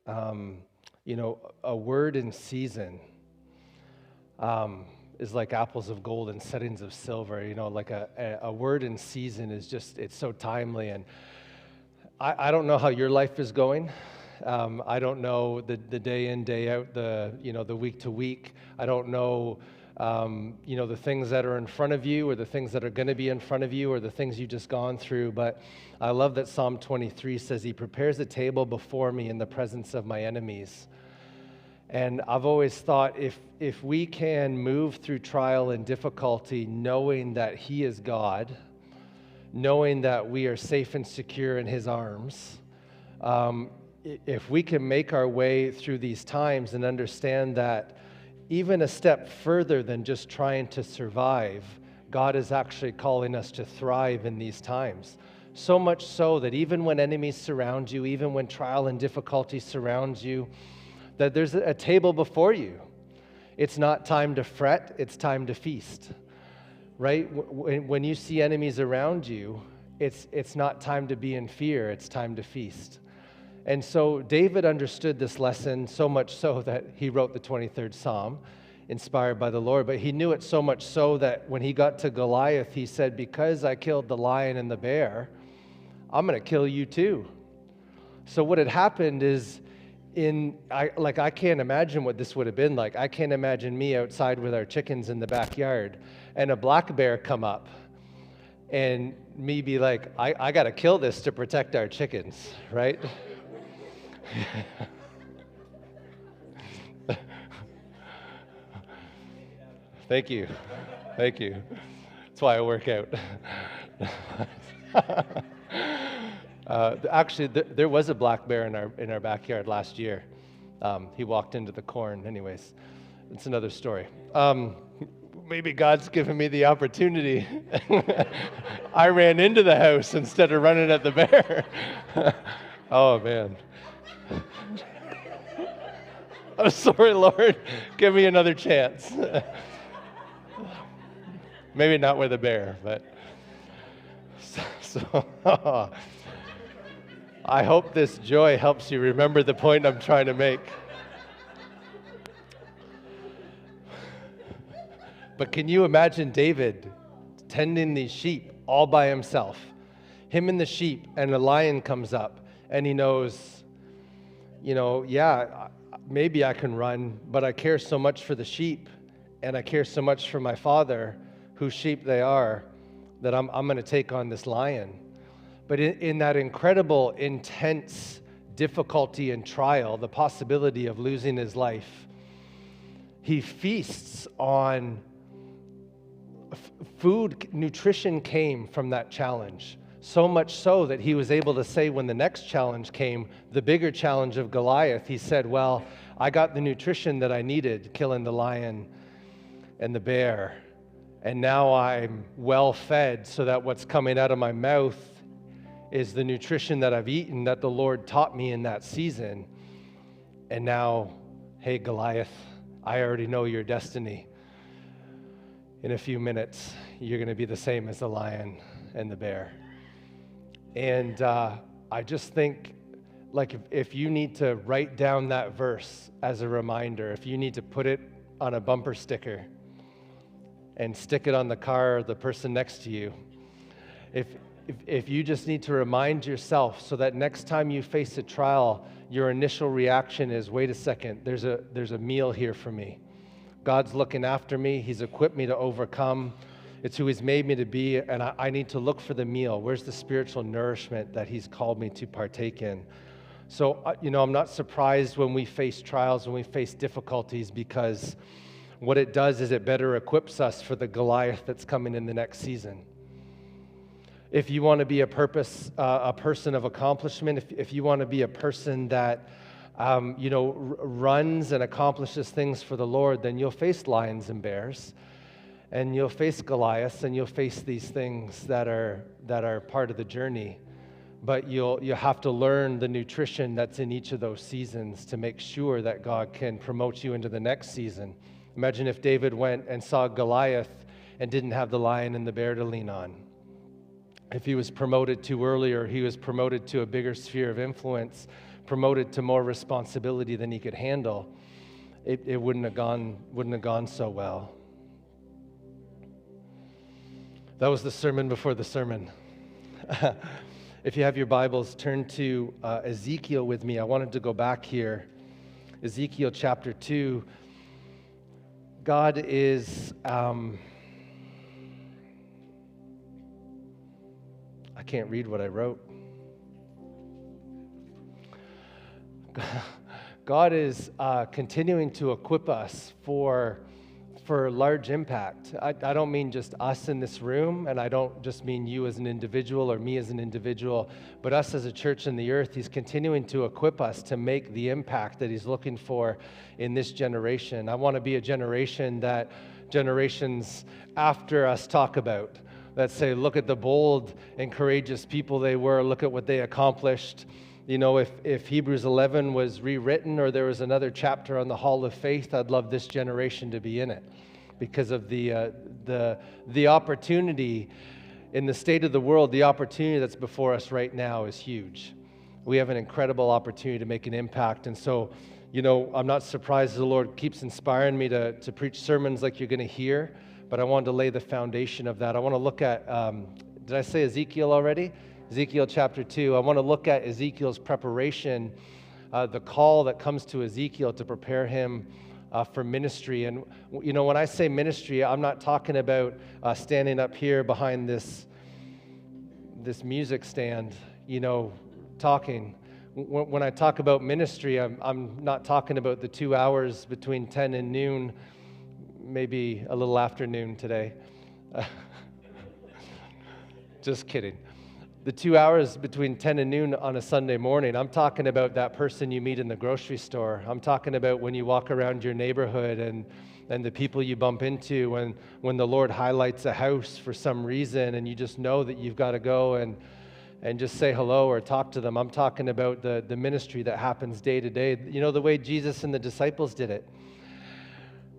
Um, a word in season is like apples of gold and settings of silver. Like a word in season is just, it's so timely. And I don't know how your life is going. I don't know the day in, day out, the week to week. I don't know, the things that are in front of you or the things that are going to be in front of you or the things you've just gone through. But I love that Psalm 23 says, He prepares a table before me in the presence of my enemies. And I've always thought if we can move through trial and difficulty knowing that He is God, knowing that we are safe and secure in His arms, if we can make our way through these times and understand that even a step further than just trying to survive, God is actually calling us to thrive in these times. So much so that even when enemies surround you, even when trial and difficulty surrounds you, that there's a table before you. It's not time to fret, it's time to feast. Right? When you see enemies around you, it's not time to be in fear, it's time to feast. And so David understood this lesson so much so that he wrote the 23rd Psalm, inspired by the Lord. But he knew it so much so that when he got to Goliath, he said, because I killed the lion and the bear, I'm going to kill you too. So what had happened is, I can't imagine what this would have been like. I can't imagine me outside with our chickens in the backyard and a black bear come up and me be like, I got to kill this to protect our chickens, right? Thank you. That's why I work out. Actually, there was a black bear in our backyard last year. He walked into the corn. Anyways, it's another story. Maybe God's given me the opportunity. I ran into the house instead of running at the bear. Oh, man. I'm sorry, Lord. Give me another chance. Maybe not with a bear, but... So I hope this joy helps you remember the point I'm trying to make. But can you imagine David tending these sheep all by himself? Him and the sheep, and a lion comes up, and he knows, maybe I can run, but I care so much for the sheep, and I care so much for my Father, whose sheep they are, that I'm going to take on this lion. But in that incredible, intense difficulty and trial, the possibility of losing his life, he feasts on food. Nutrition came from that challenge. So much so that he was able to say when the next challenge came, the bigger challenge of Goliath, he said, well, I got the nutrition that I needed, killing the lion and the bear. And now I'm well fed so that what's coming out of my mouth is the nutrition that I've eaten that the Lord taught me in that season. And now, hey, Goliath, I already know your destiny. In a few minutes, you're going to be the same as the lion and the bear. And I just think, like, if you need to write down that verse as a reminder, if you need to put it on a bumper sticker and stick it on the car or the person next to you, if you just need to remind yourself so that next time you face a trial, your initial reaction is, wait a second, there's a meal here for me. God's looking after me. He's equipped me to overcome. It's who He's made me to be, and I need to look for the meal. Where's the spiritual nourishment that He's called me to partake in? So, I'm not surprised when we face trials, when we face difficulties, because what it does is it better equips us for the Goliath that's coming in the next season. If you want to be a person of accomplishment, if you want to be a person that, runs and accomplishes things for the Lord, then you'll face lions and bears, and you'll face Goliaths, and you'll face these things that are part of the journey. But you'll have to learn the nutrition that's in each of those seasons to make sure that God can promote you into the next season. Imagine if David went and saw Goliath and didn't have the lion and the bear to lean on. If he was promoted too early, or he was promoted to a bigger sphere of influence, promoted to more responsibility than he could handle, it wouldn't have gone so well. That was the sermon before the sermon. If you have your Bibles, turn to Ezekiel with me. I wanted to go back here. Ezekiel chapter 2. God is, I can't read what I wrote. God is continuing to equip us for large impact. I don't mean just us in this room, and I don't just mean you as an individual or me as an individual, but us as a church in the earth. He's continuing to equip us to make the impact that he's looking for in this generation. I want to be a generation that generations after us talk about, that say, look at the bold and courageous people they were, look at what they accomplished. You know, if Hebrews 11 was rewritten or there was another chapter on the Hall of Faith, I'd love this generation to be in it because of the opportunity in the state of the world. The opportunity that's before us right now is huge. We have an incredible opportunity to make an impact. And so, you know, I'm not surprised the Lord keeps inspiring me to preach sermons like you're going to hear, but I wanted to lay the foundation of that. I want to look at, did I say Ezekiel already? Ezekiel chapter 2. I want to look at Ezekiel's preparation, the call that comes to Ezekiel to prepare him for ministry. And, you know, when I say ministry, I'm not talking about standing up here behind this music stand, you know, talking. When I talk about ministry, I'm not talking about the 2 hours between 10 and noon, maybe a little after noon today. Just kidding. The 2 hours between 10 and noon on a Sunday morning, I'm talking about that person you meet in the grocery store. I'm talking about when you walk around your neighborhood and the people you bump into when the Lord highlights a house for some reason and you just know that you've got to go and just say hello or talk to them. I'm talking about the ministry that happens day to day. You know, the way Jesus and the disciples did it.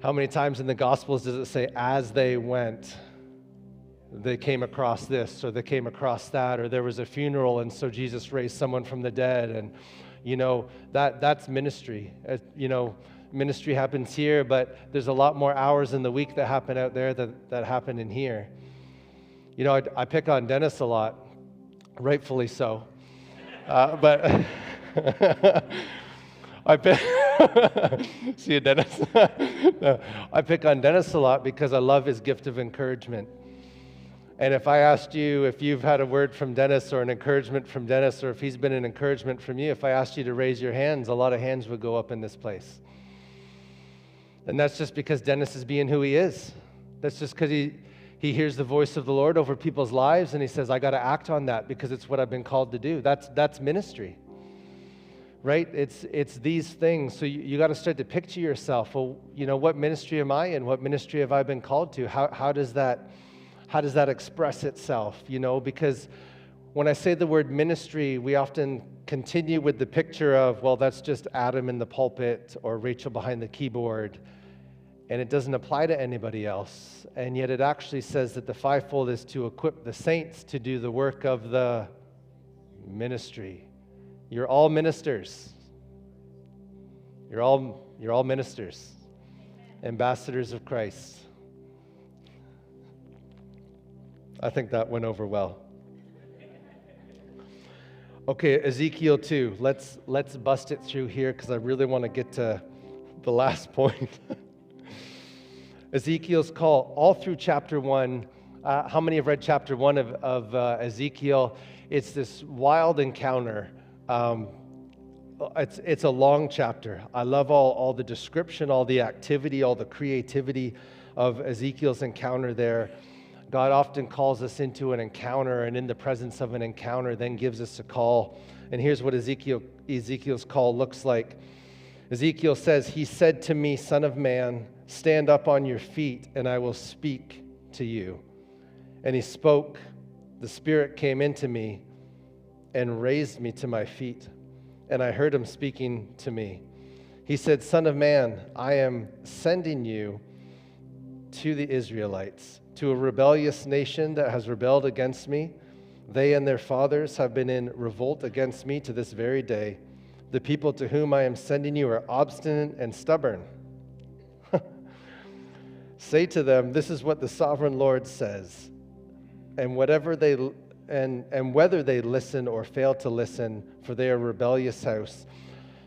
How many times in the Gospels does it say, as they went, they came across this, or they came across that, or there was a funeral, and so Jesus raised someone from the dead, and, you know, that's ministry. You know, ministry happens here, but there's a lot more hours in the week that happen out there that happen in here. You know, I pick on Dennis a lot, rightfully so, but I pick, see you, Dennis. No, I pick on Dennis a lot because I love his gift of encouragement. And if I asked you if you've had a word from Dennis or an encouragement from Dennis, or if he's been an encouragement from you, if I asked you to raise your hands, a lot of hands would go up in this place. And that's just because Dennis is being who he is. That's just because he hears the voice of the Lord over people's lives, and he says, I got to act on that because it's what I've been called to do. That's ministry, right? It's these things. So you got to start to picture yourself. Well, you know, what ministry am I in? What ministry have I been called to? How does that express itself, you know? Because when I say the word ministry, we often continue with the picture of, well, that's just Adam in the pulpit or Rachel behind the keyboard, and it doesn't apply to anybody else. And yet it actually says that the fivefold is to equip the saints to do the work of the ministry. You're all ministers. You're all ministers, ambassadors of Christ. I think that went over well. Okay, Ezekiel 2. Let's bust it through here because I really want to get to the last point. Ezekiel's call, all through chapter 1. How many have read chapter 1 of Ezekiel? It's this wild encounter. It's a long chapter. I love all the description, all the activity, all the creativity of Ezekiel's encounter there. God often calls us into an encounter, and in the presence of an encounter then gives us a call. And here's what Ezekiel's call looks like. Ezekiel says, he said to me, Son of man, stand up on your feet, and I will speak to you. And he spoke. The Spirit came into me and raised me to my feet, and I heard him speaking to me. He said, Son of man, I am sending you to the Israelites, to a rebellious nation that has rebelled against me. They and their fathers have been in revolt against me to this very day. The people to whom I am sending you are obstinate and stubborn. Say to them, this is what the sovereign Lord says. And whether they listen or fail to listen, for they are a rebellious house,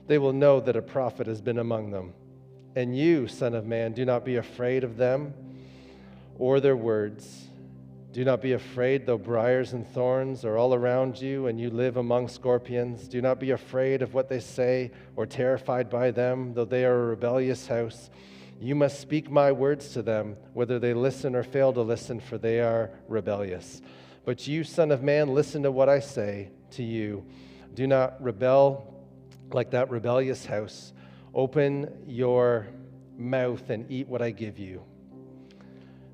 they will know that a prophet has been among them. And you, Son of Man, do not be afraid of them or their words. Do not be afraid, though briars and thorns are all around you, and you live among scorpions. Do not be afraid of what they say, or terrified by them, though they are a rebellious house. You must speak my words to them, whether they listen or fail to listen, for they are rebellious. But you, Son of Man, listen to what I say to you. Do not rebel like that rebellious house. Open your mouth and eat what I give you.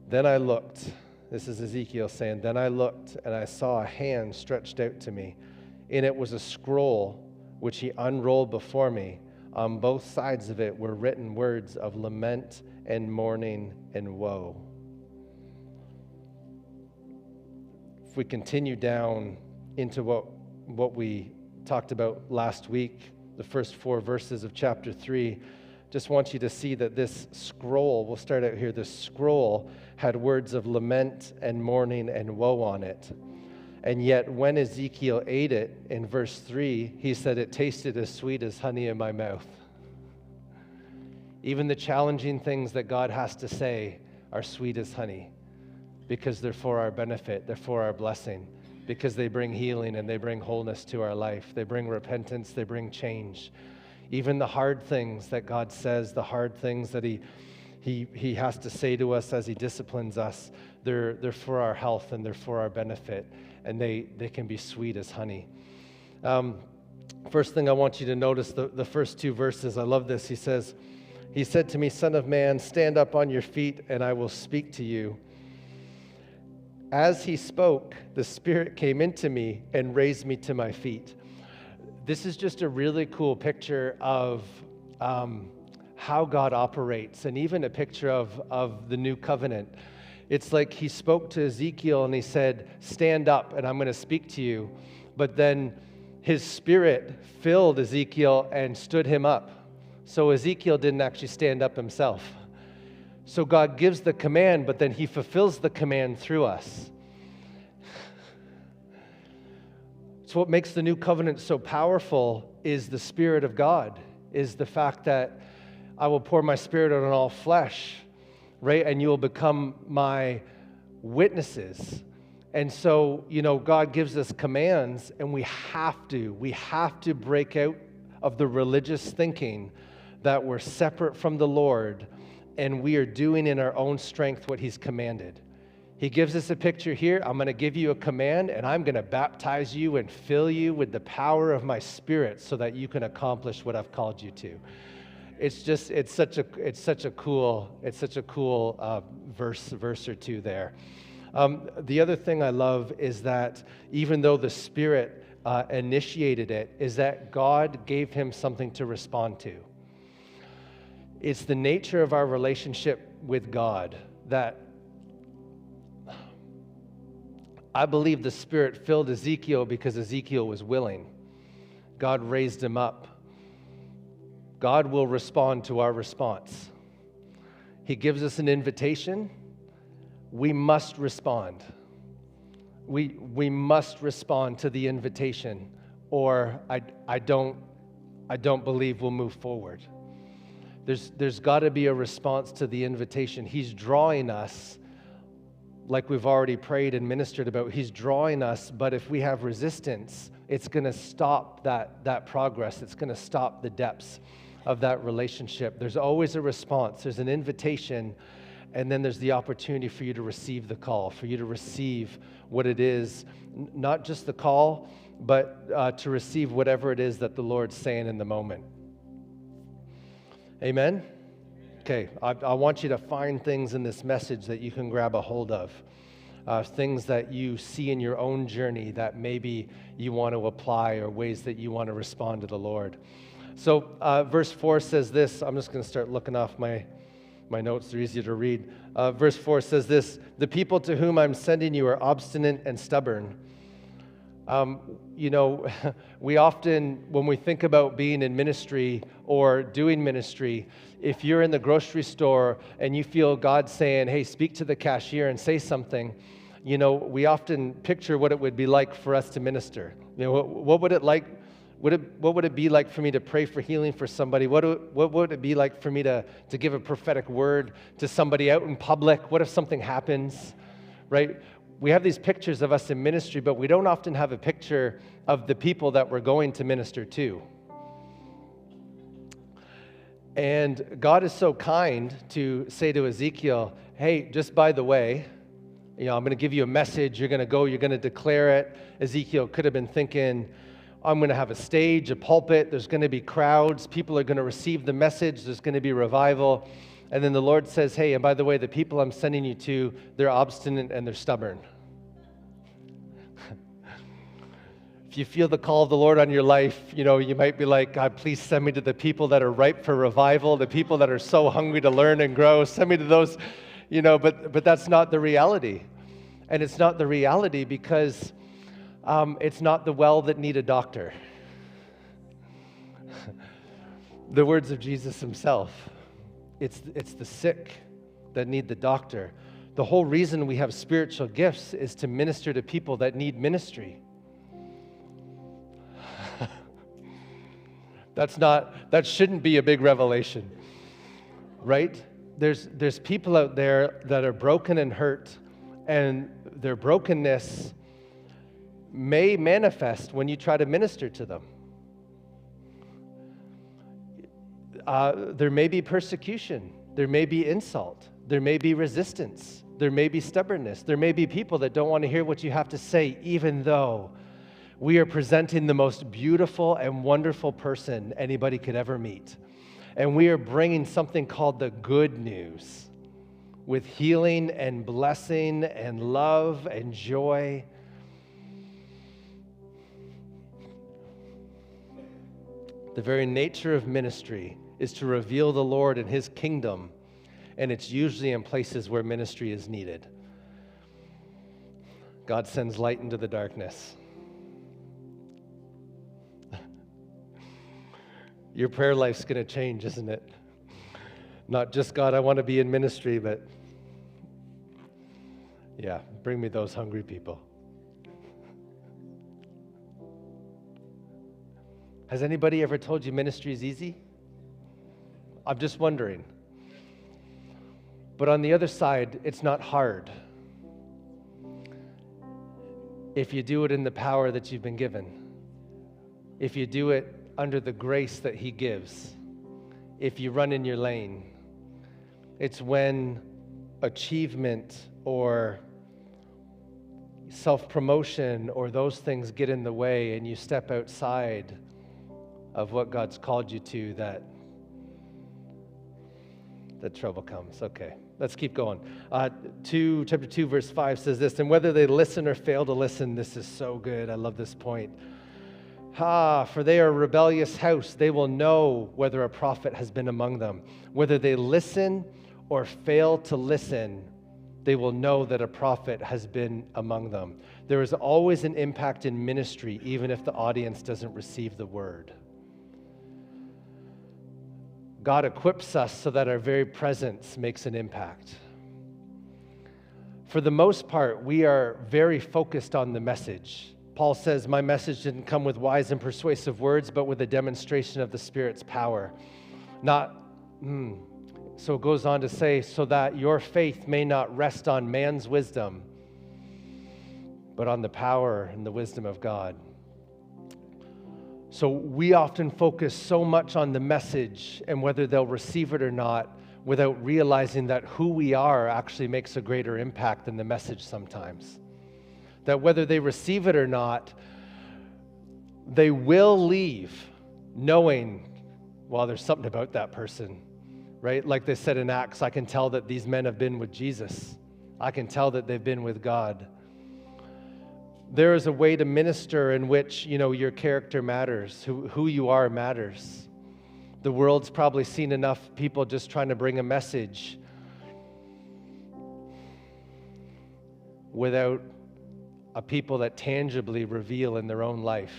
Then I looked. This is Ezekiel saying, then I looked, and I saw a hand stretched out to me. In it was a scroll, which he unrolled before me. On both sides of it were written words of lament and mourning and woe. If we continue down into what we talked about last week, the first 4 verses of chapter 3, just want you to see that this scroll, we'll start out here, this scroll had words of lament and mourning and woe on it. And yet when Ezekiel ate it, in verse 3, he said, it tasted as sweet as honey in my mouth. Even the challenging things that God has to say are sweet as honey because they're for our benefit, they're for our blessing, because they bring healing and they bring wholeness to our life. They bring repentance, they bring change. Even the hard things that God says, the hard things that He has to say to us as He disciplines us, they're for our health and they're for our benefit, and they can be sweet as honey. First thing I want you to notice, the first 2 verses, I love this. He said to me, Son of man, stand up on your feet and I will speak to you. As he spoke, the Spirit came into me and raised me to my feet. This is just a really cool picture of how God operates, and even a picture of the new covenant. It's like he spoke to Ezekiel and he said, stand up and I'm going to speak to you. But then his Spirit filled Ezekiel and stood him up. So Ezekiel didn't actually stand up himself. So God gives the command, but then he fulfills the command through us. So what makes the new covenant so powerful is the Spirit of God, is the fact that I will pour my Spirit out on all flesh, right? And you will become my witnesses. And so, God gives us commands, and we have to break out of the religious thinking that we're separate from the Lord and we are doing in our own strength what He's commanded. He gives us a picture here. I'm going to give you a command, and I'm going to baptize you and fill you with the power of my Spirit so that you can accomplish what I've called you to. It's such a cool verse or two there. The other thing I love is that even though the Spirit initiated it, is that God gave him something to respond to. It's the nature of our relationship with God that I believe the Spirit filled Ezekiel because Ezekiel was willing. God raised him up. God will respond to our response. He gives us an invitation. We must respond. We must respond to the invitation, or I don't believe we'll move forward. There's got to be a response to the invitation. He's drawing us, like we've already prayed and ministered about. He's drawing us, but if we have resistance, it's going to stop that progress. It's going to stop the depths of that relationship. There's always a response. There's an invitation, and then there's the opportunity for you to receive the call, for you to receive what it is, not just the call, but to receive whatever it is that the Lord's saying in the moment. Amen? Okay, I want you to find things in this message that you can grab a hold of, things that you see in your own journey that maybe you want to apply, or ways that you want to respond to the Lord. So verse 4 says this. I'm just going to start looking off my notes. They're easier to read. Verse 4 says this: the people to whom I'm sending you are obstinate and stubborn. You know, we often, when we think about being in ministry or doing ministry, if you're in the grocery store and you feel God saying, hey, speak to the cashier and say something, you know, we often picture what it would be like for us to minister. You know, what would it like? What would it be like for me to pray for healing for somebody? What would it be like for me to give a prophetic word to somebody out in public? What if something happens, right? We have these pictures of us in ministry, but we don't often have a picture of the people that we're going to minister to. And God is so kind to say to Ezekiel, hey, just by the way, you know, I'm going to give you a message. You're going to go, you're going to declare it. Ezekiel could have been thinking, I'm going to have a stage, a pulpit. There's going to be crowds. People are going to receive the message. There's going to be revival. And then the Lord says, hey, and by the way, the people I'm sending you to, they're obstinate and they're stubborn. If you feel the call of the Lord on your life, you know, you might be like, God, please send me to the people that are ripe for revival, the people that are so hungry to learn and grow. Send me to those, you know, but that's not the reality. And it's not the reality because it's not the well that need a doctor. The words of Jesus himself. It's the sick that need the doctor. The whole reason we have spiritual gifts is to minister to people that need ministry. That shouldn't be a big revelation, right? There's people out there that are broken and hurt, and their brokenness may manifest when you try to minister to them. There may be persecution. There may be insult. There may be resistance. There may be stubbornness. There may be people that don't want to hear what you have to say, even though we are presenting the most beautiful and wonderful person anybody could ever meet. And we are bringing something called the good news with healing and blessing and love and joy. The very nature of ministry is to reveal the Lord and his kingdom, and it's usually in places where ministry is needed. God sends light into the darkness. Your prayer life's going to change, isn't it? Not just, God, I want to be in ministry, but yeah, bring me those hungry people. Has anybody ever told you ministry is easy? I'm just wondering. But on the other side, it's not hard if you do it in the power that you've been given, if you do it under the grace that he gives, if you run in your lane. It's when achievement or self-promotion or those things get in the way and you step outside of what God's called you to that trouble comes. Okay, let's keep going. Chapter 2, verse 5 says this, and whether they listen or fail to listen, this is so good. I love this point. For they are a rebellious house. They will know whether a prophet has been among them. Whether they listen or fail to listen, they will know that a prophet has been among them. There is always an impact in ministry, even if the audience doesn't receive the word. God equips us so that our very presence makes an impact. For the most part, we are very focused on the message. Paul says, my message didn't come with wise and persuasive words, but with a demonstration of the Spirit's power. So it goes on to say, so that your faith may not rest on man's wisdom, but on the power and the wisdom of God. So we often focus so much on the message and whether they'll receive it or not without realizing that who we are actually makes a greater impact than the message sometimes. That whether they receive it or not, they will leave knowing, well, there's something about that person, right? Like they said in Acts, I can tell that these men have been with Jesus. I can tell that they've been with God. There is a way to minister in which, your character matters, who you are matters. The world's probably seen enough people just trying to bring a message without a people that tangibly reveal in their own life,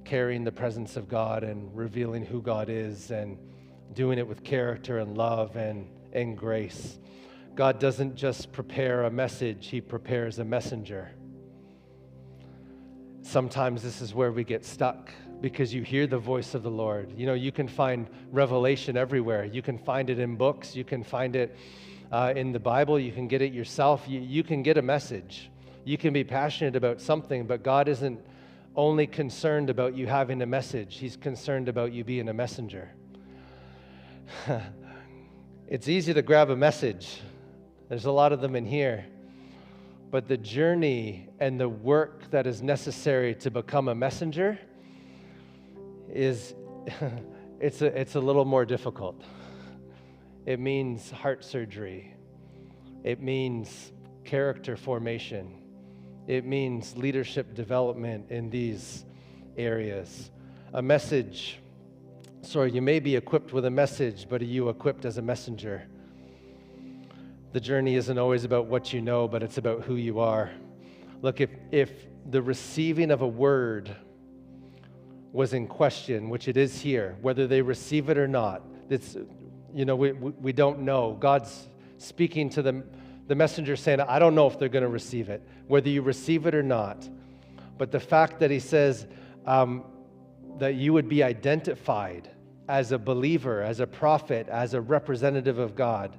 carrying the presence of God and revealing who God is and doing it with character and love and grace. God doesn't just prepare a message, he prepares a messenger. Sometimes this is where we get stuck because you hear the voice of the Lord. You know, you can find revelation everywhere. You can find it in books. You can find it in the Bible. You can get it yourself. You can get a message. You can be passionate about something, but God isn't only concerned about you having a message. He's concerned about you being a messenger. It's easy to grab a message. There's a lot of them in here. But the journey and the work that is necessary to become a messenger is, it's a little more difficult. It means heart surgery. It means character formation. It means leadership development in these areas. You may be equipped with a message, but are you equipped as a messenger? The journey isn't always about what you know, but it's about who you are. Look, if the receiving of a word was in question, which it is here, whether they receive it or not, it's, we don't know. God's speaking to the messenger saying, I don't know if they're going to receive it, whether you receive it or not. But the fact that he says that you would be identified as a believer, as a prophet, as a representative of God,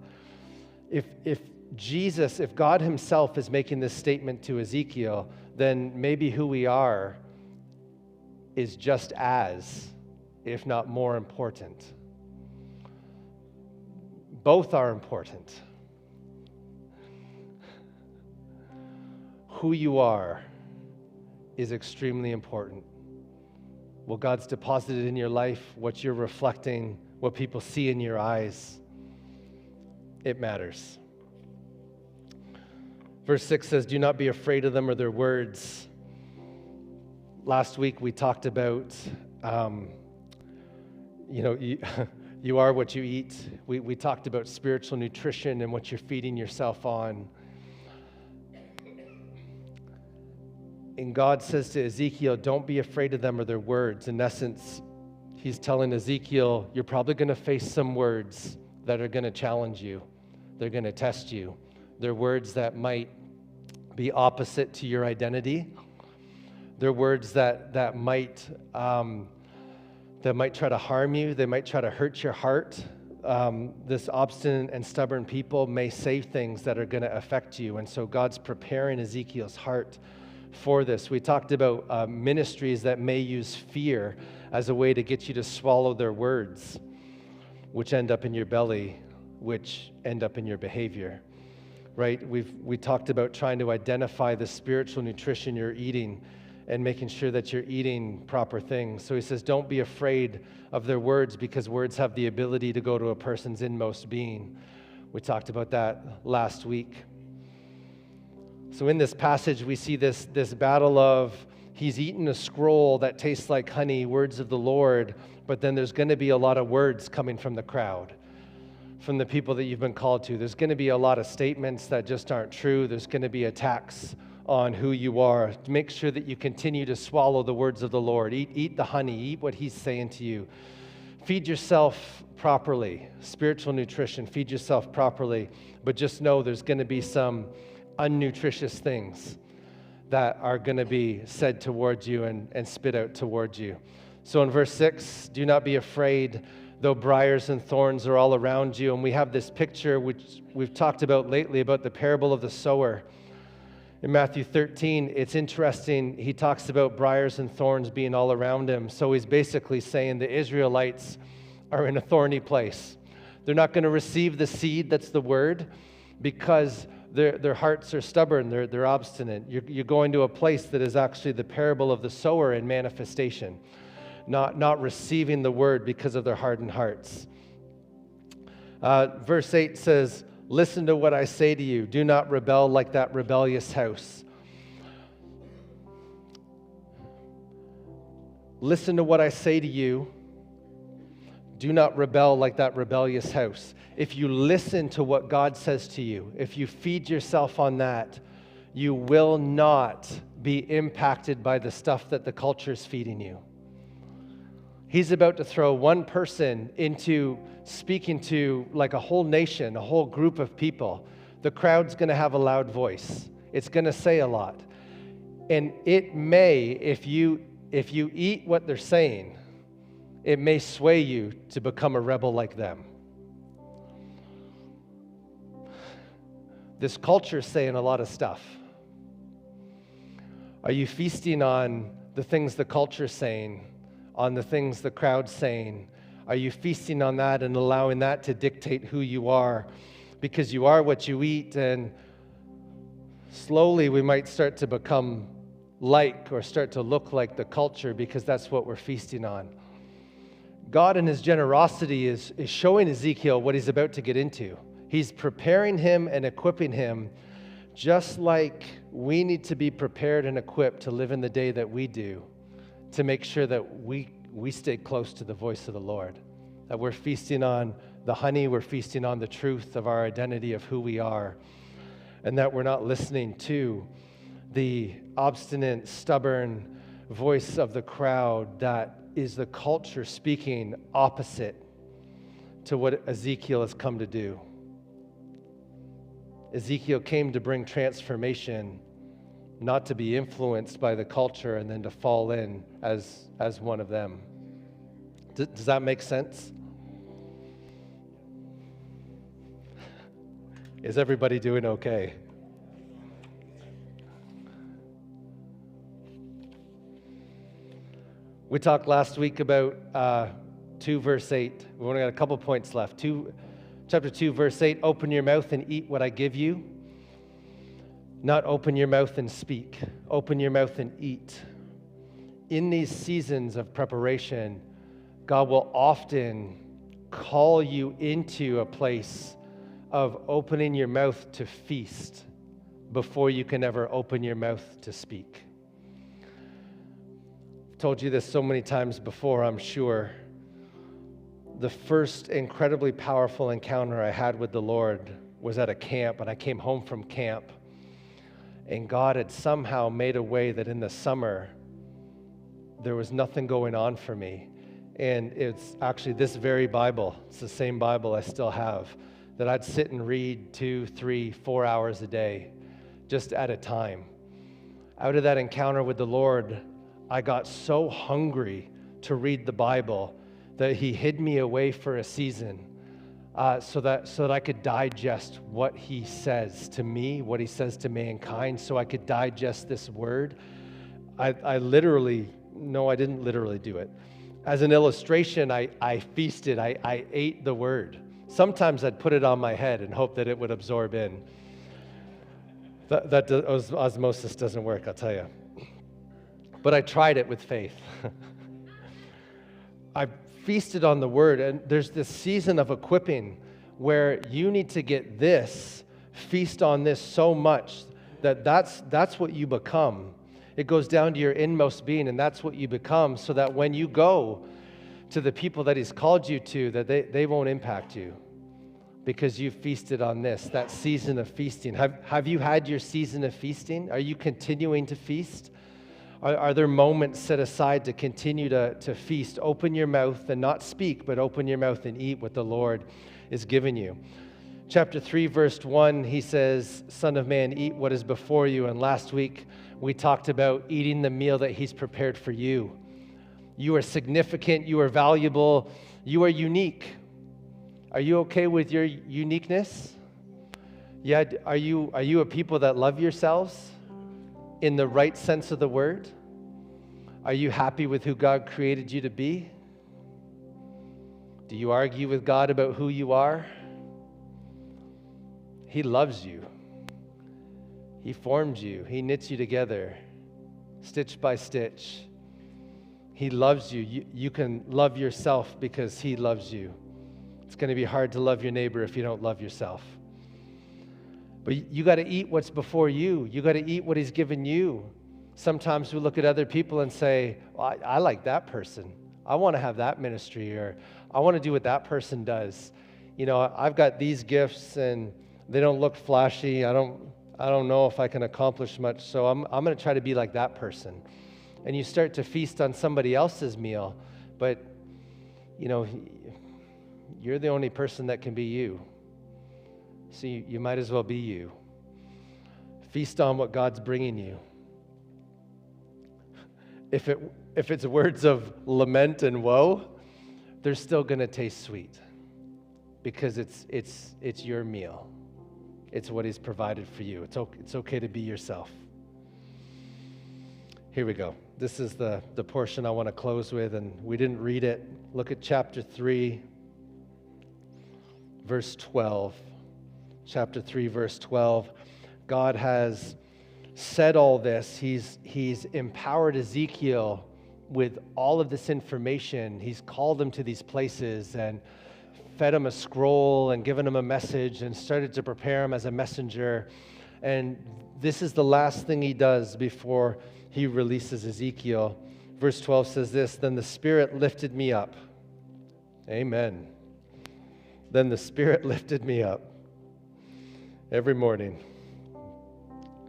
if God himself is making this statement to Ezekiel, then maybe who we are is just as, if not more important. Both are important. Who you are is extremely important. What God's deposited in your life, what you're reflecting, what people see in your eyes, it matters. Verse 6 says, do not be afraid of them or their words. Last week we talked about, you are what you eat. We talked about spiritual nutrition and what you're feeding yourself on. And God says to Ezekiel, don't be afraid of them or their words. In essence, he's telling Ezekiel, you're probably going to face some words that are going to challenge you. They're going to test you. They're words that might be opposite to your identity. They're words that might try to harm you. They might try to hurt your heart. This obstinate and stubborn people may say things that are going to affect you. And so God's preparing Ezekiel's heart for this. We talked about ministries that may use fear as a way to get you to swallow their words, which end up in your belly, which end up in your behavior, right? We talked about trying to identify the spiritual nutrition you're eating and making sure that you're eating proper things. So he says, don't be afraid of their words, because words have the ability to go to a person's inmost being. We talked about that last week. So in this passage, we see this battle of he's eaten a scroll that tastes like honey, words of the Lord, but then there's going to be a lot of words coming from the crowd, from the people that you've been called to. There's going to be a lot of statements that just aren't true. There's going to be attacks on who you are. Make sure that you continue to swallow the words of the Lord. Eat the honey. Eat what he's saying to you. Feed yourself properly. Spiritual nutrition. Feed yourself properly. But just know there's going to be some unnutritious things that are going to be said towards you and spit out towards you. So in verse 6, do not be afraid, though briars and thorns are all around you. And we have this picture, which we've talked about lately, about the parable of the sower. In Matthew 13, it's interesting. He talks about briars and thorns being all around him. So he's basically saying the Israelites are in a thorny place. They're not going to receive the seed, that's the word, because their hearts are stubborn, they're obstinate. You're going to a place that is actually the parable of the sower in manifestation, not receiving the word because of their hardened hearts. Verse 8 says, listen to what I say to you. Do not rebel like that rebellious house. Listen to what I say to you. Do not rebel like that rebellious house. If you listen to what God says to you, if you feed yourself on that, You will not be impacted by the stuff that the culture is feeding you. He's about to throw one person into speaking to like a whole nation, a whole group of people. The crowd's going to have a loud voice. It's going to say a lot. And it may, if you eat what they're saying, it may sway you to become a rebel like them. This culture is saying a lot of stuff. Are you feasting on the things the culture is saying, on the things the crowd's saying? Are you feasting on that and allowing that to dictate who you are? Because you are what you eat, and slowly we might start to become like or start to look like the culture because that's what we're feasting on. God in his generosity is showing Ezekiel what he's about to get into. He's preparing him and equipping him just like we need to be prepared and equipped to live in the day that we do, to make sure that we stay close to the voice of the Lord, that we're feasting on the honey, we're feasting on the truth of our identity of who we are, and that we're not listening to the obstinate, stubborn voice of the crowd that is the culture speaking opposite to what Ezekiel has come to do. Ezekiel came to bring transformation, not to be influenced by the culture and then to fall in as one of them. Does that make sense? Is everybody doing okay? We talked last week about 2 verse 8. We've only got a couple points left. Chapter 2, verse 8, open your mouth and eat what I give you. Not open your mouth and speak. Open your mouth and eat. In these seasons of preparation, God will often call you into a place of opening your mouth to feast before you can ever open your mouth to speak. I've told you this so many times before, I'm sure. The first incredibly powerful encounter I had with the Lord was at a camp, and I came home from camp, and God had somehow made a way that in the summer there was nothing going on for me. And it's actually this very Bible, it's the same Bible I still have, that I'd sit and read 2, 3, 4 hours a day, just at a time. Out of that encounter with the Lord, I got so hungry to read the Bible that he hid me away for a season so that I could digest what he says to me, what he says to mankind, so I could digest this word. I didn't literally do it. As an illustration, I feasted, I ate the word. Sometimes I'd put it on my head and hope that it would absorb in. That osmosis doesn't work, I'll tell you. But I tried it with faith. I feasted on the word, and there's this season of equipping where you need to get this, feast on this so much that's what you become. It goes down to your inmost being, and that's what you become, so that when you go to the people that he's called you to, that they won't impact you because you feasted on this, that season of feasting. Have you had your season of feasting? Are you continuing to feast? Are there moments set aside to continue to feast? Open your mouth and not speak, but open your mouth and eat what the Lord is giving you. Chapter 3, verse 1, he says, Son of man, eat what is before you. And last week, we talked about eating the meal that he's prepared for you. You are significant. You are valuable. You are unique. Are you okay with your uniqueness? Yeah, are you a people that love yourselves in the right sense of the word? Are you happy with who God created you to be? Do you argue with God about who you are? He loves you. He formed you. He knits you together, stitch by stitch. He loves you. You can love yourself because he loves you. It's going to be hard to love your neighbor if you don't love yourself. But you got to eat what's before you. You got to eat what he's given you. Sometimes we look at other people and say, well, I like that person. I want to have that ministry, or I want to do what that person does. You know, I've got these gifts and they don't look flashy. I don't I don't know if I can accomplish much, so I'm going to try to be like that person. And you start to feast on somebody else's meal, but, you're the only person that can be you. So you might as well be you. Feast on what God's bringing you. If it's words of lament and woe, they're still going to taste sweet because it's your meal. It's what He's provided for you. It's okay to be yourself. Here we go. This is the portion I want to close with, and we didn't read it. Look at chapter 3, verse 12. Chapter 3, verse 12. God has said all this. He's empowered Ezekiel with all of this information. He's called him to these places and fed him a scroll and given him a message and started to prepare him as a messenger. And this is the last thing he does before he releases Ezekiel. Verse 12 says this, "Then the Spirit lifted me up." Amen. Then the Spirit lifted me up every morning.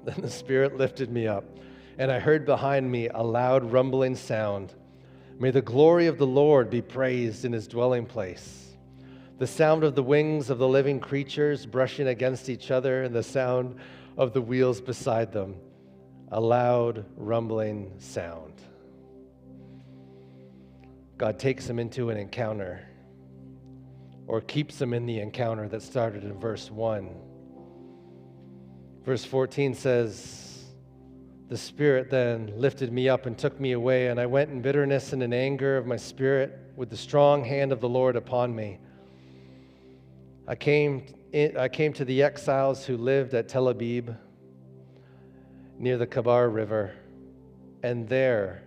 Then the Spirit lifted me up, and I heard behind me a loud rumbling sound. May the glory of the Lord be praised in His dwelling place. The sound of the wings of the living creatures brushing against each other, and the sound of the wheels beside them. A loud rumbling sound. God takes him into an encounter, or keeps him in the encounter that started in verse 1. Verse 14 says, "The Spirit then lifted me up and took me away, and I went in bitterness and in anger of my spirit with the strong hand of the Lord upon me. I came to the exiles who lived at Tel Abib, near the Kabar River, and there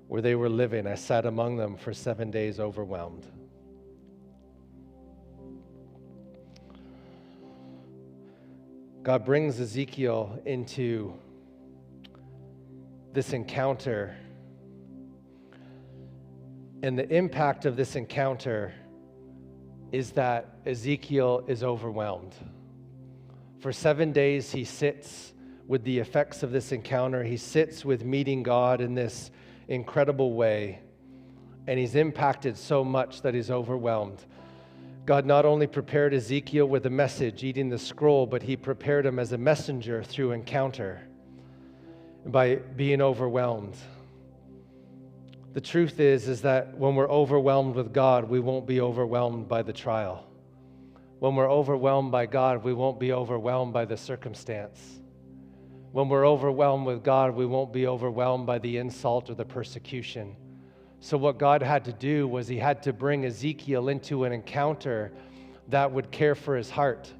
where they were living, I sat among them for 7 days overwhelmed." God brings Ezekiel into this encounter, and the impact of this encounter is that Ezekiel is overwhelmed. For 7 days, he sits with the effects of this encounter. He sits with meeting God in this incredible way, and he's impacted so much that he's overwhelmed. God not only prepared Ezekiel with a message, eating the scroll, but He prepared him as a messenger through encounter by being overwhelmed. The truth is that when we're overwhelmed with God, we won't be overwhelmed by the trial. When we're overwhelmed by God, we won't be overwhelmed by the circumstance. When we're overwhelmed with God, we won't be overwhelmed by the insult or the persecution. So what God had to do was He had to bring Ezekiel into an encounter that would care for his heart,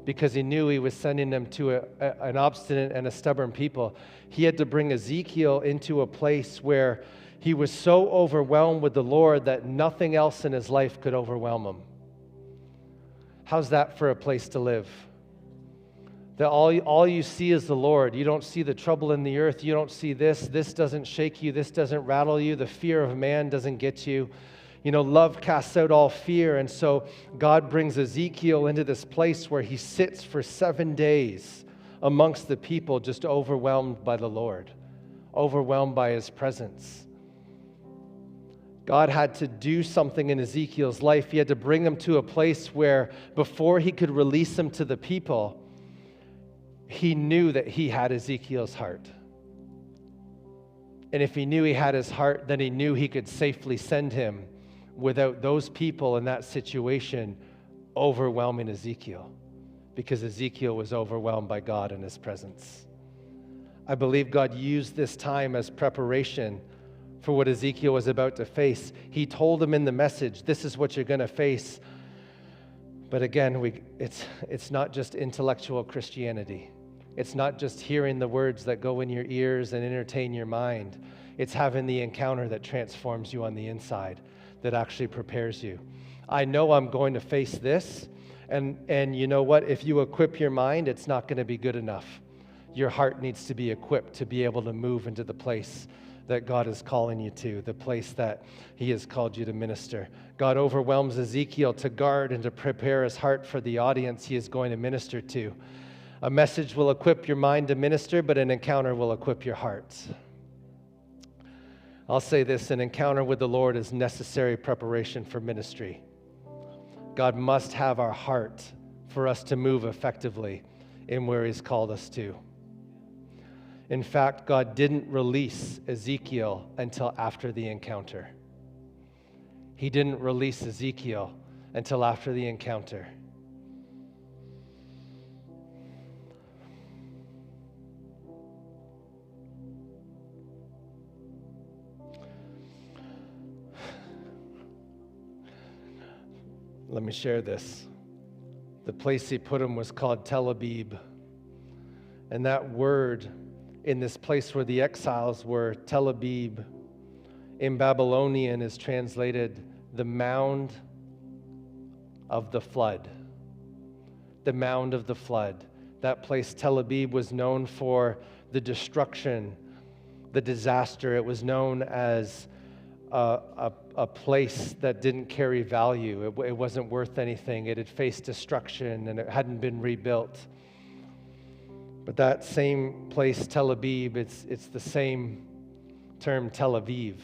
because He knew He was sending them to an obstinate and a stubborn people. He had to bring Ezekiel into a place where he was so overwhelmed with the Lord that nothing else in his life could overwhelm him. How's that for a place to live? That all you see is the Lord. You don't see the trouble in the earth. You don't see this. This doesn't shake you. This doesn't rattle you. The fear of man doesn't get you. Love casts out all fear. And so God brings Ezekiel into this place where he sits for 7 days amongst the people, just overwhelmed by the Lord, overwhelmed by His presence. God had to do something in Ezekiel's life. He had to bring him to a place where before he could release him to the people, he knew that he had Ezekiel's heart. And if he knew he had his heart, then he knew he could safely send him without those people in that situation overwhelming Ezekiel, because Ezekiel was overwhelmed by God and His presence. I believe God used this time as preparation for what Ezekiel was about to face. He told him in the message, this is what you're going to face. But again, it's not just intellectual Christianity. It's not just hearing the words that go in your ears and entertain your mind. It's having the encounter that transforms you on the inside, that actually prepares you. I know I'm going to face this, and you know what? If you equip your mind, it's not going to be good enough. Your heart needs to be equipped to be able to move into the place that God is calling you to, the place that He has called you to minister. God overwhelms Ezekiel to guard and to prepare his heart for the audience he is going to minister to. A message will equip your mind to minister, but an encounter will equip your hearts. I'll say this, an encounter with the Lord is necessary preparation for ministry. God must have our heart for us to move effectively in where he's called us to. In fact, God didn't release Ezekiel until after the encounter. He didn't release Ezekiel until after the encounter. Let me share this. The place he put him was called Tel Aviv. And that word in this place where the exiles were, Tel Aviv, in Babylonian is translated the mound of the flood. The mound of the flood. That place, Tel Aviv, was known for the destruction, the disaster. It was known as a place that didn't carry value. It wasn't worth anything. It had faced destruction and it hadn't been rebuilt. But that same place, Tel Aviv, it's the same term, Tel Aviv.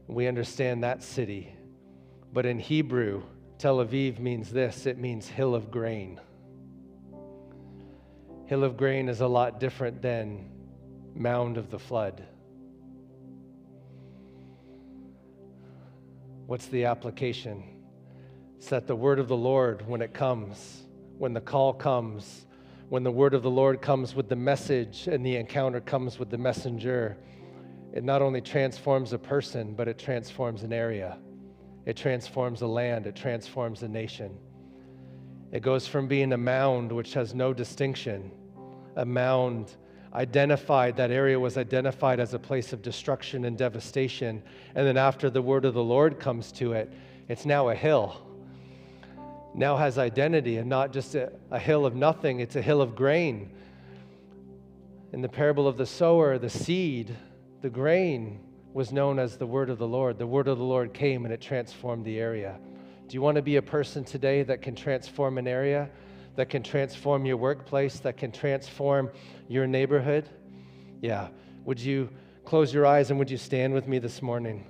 We understand that city. But in Hebrew, Tel Aviv means this. It means hill of grain. Hill of grain is a lot different than mound of the flood. What's the application? It's that the word of the Lord, when it comes, when the call comes, when the word of the Lord comes with the message and the encounter comes with the messenger, it not only transforms a person, but it transforms an area. It transforms a land. It transforms a nation. It goes from being a mound, which has no distinction, a mound identified, that area was identified as a place of destruction and devastation. And then after the word of the Lord comes to it, it's now a hill. Now has identity and not just a hill of nothing, it's a hill of grain. In the parable of the sower, the seed, the grain was known as the word of the Lord. The word of the Lord came and it transformed the area. Do you want to be a person today that can transform an area, that can transform your workplace, that can transform your neighborhood? Yeah. Would you close your eyes and would you stand with me this morning?